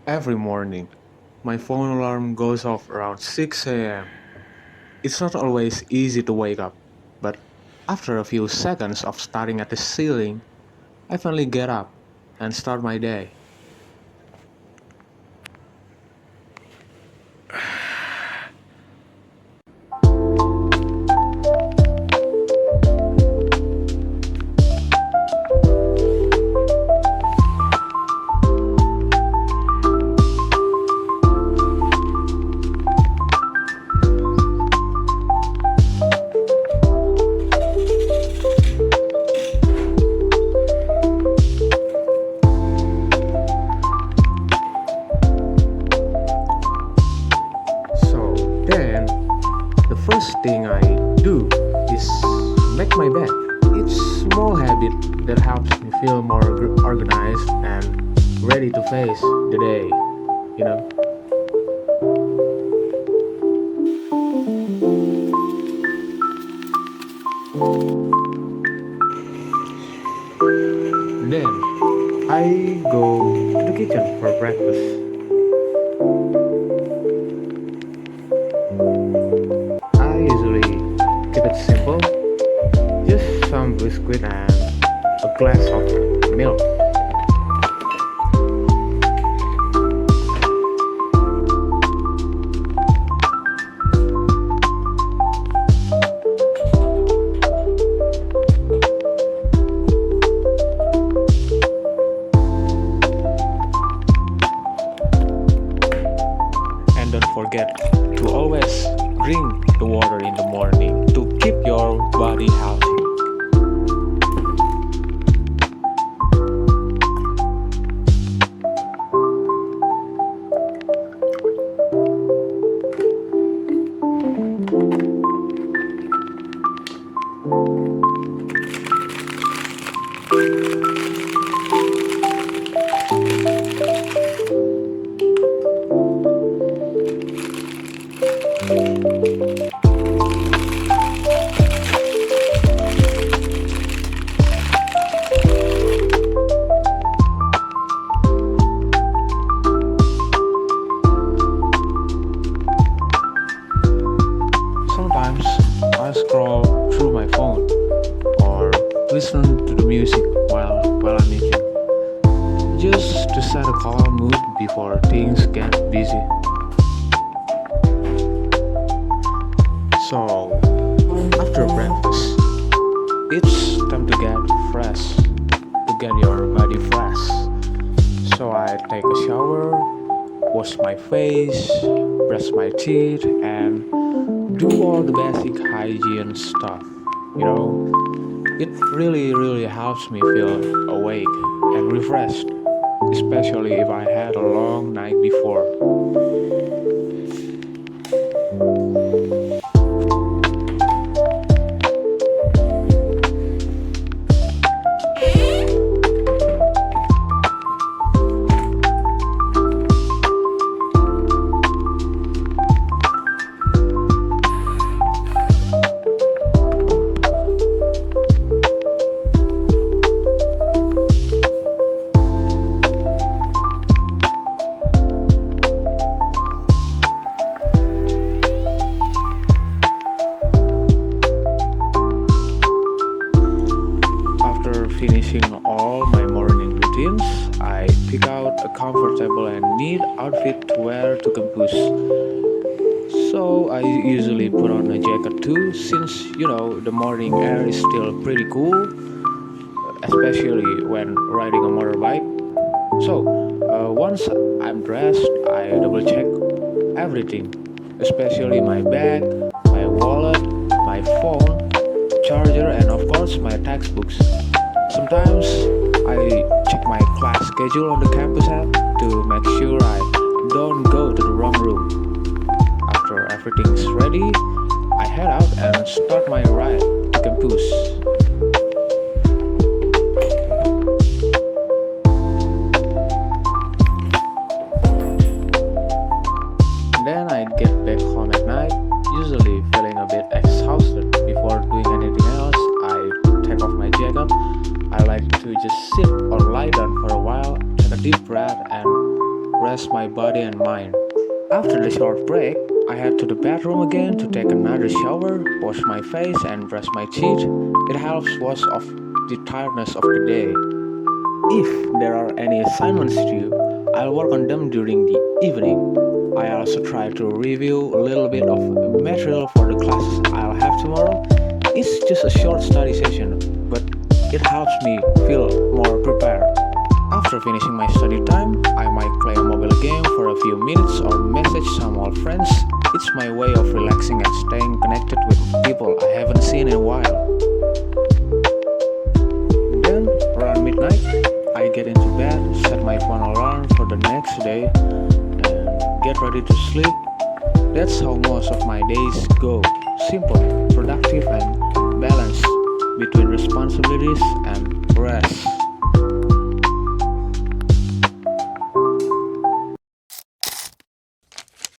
Every morning, my phone alarm goes off around 6 a.m. It's not always easy to wake up, but after a few seconds of staring at the ceiling, I finally get up and start my day. So then, the first thing I do is make my bed. It's a small habit that helps me feel more organized and ready to face the day, you know. Then I go to the kitchen for breakfast. I usually keep it simple, just some biscuit and a glass of milk. And don't forget to always drink the water in the morning to keep your body healthy. Sometimes I scroll through my phone or listen to the music while I'm eating, just to set a calm mood before things get busy. So, after breakfast, it's time to get fresh, to get your body fresh. So I take a shower, wash my face, brush my teeth, and do all the basic hygiene stuff. You know, it really helps me feel awake and refreshed, especially if I had a long night before. After finishing all my morning routines, I pick out a comfortable and neat outfit to wear to campus. So I usually put on a jacket too, since the morning air is still pretty cool, especially when riding a motorbike. So once I'm dressed, I double check everything, especially my bag, my wallet, my phone, charger, and of course my textbooks. Sometimes I check my class schedule on the campus app to make sure I don't go to the wrong room. After everything's ready, I head out and start my ride to campus. Then I get back home at night, usually feeling a bit exhausted. Before doing anything else, I take off my jacket. I like to just sit or lie down for a while, take a deep breath, and rest my body and mind. After the short break, I head to the bathroom again to take another shower, wash my face and brush my teeth. It helps wash off the tiredness of the day. If there are any assignments due, I'll work on them during the evening. I also try to review a little bit of material for the classes I'll have tomorrow. It's just a short study session, but it helps me feel more prepared. After finishing my study time, I might play a mobile game for a few minutes or message some old friends. It's my way of relaxing and staying connected with people I haven't seen in a while. Then, around midnight, I get into bed, set my phone alarm for the next day, and get ready to sleep. That's how most of my days go. Simple, productive, and balanced between responsibilities and rest.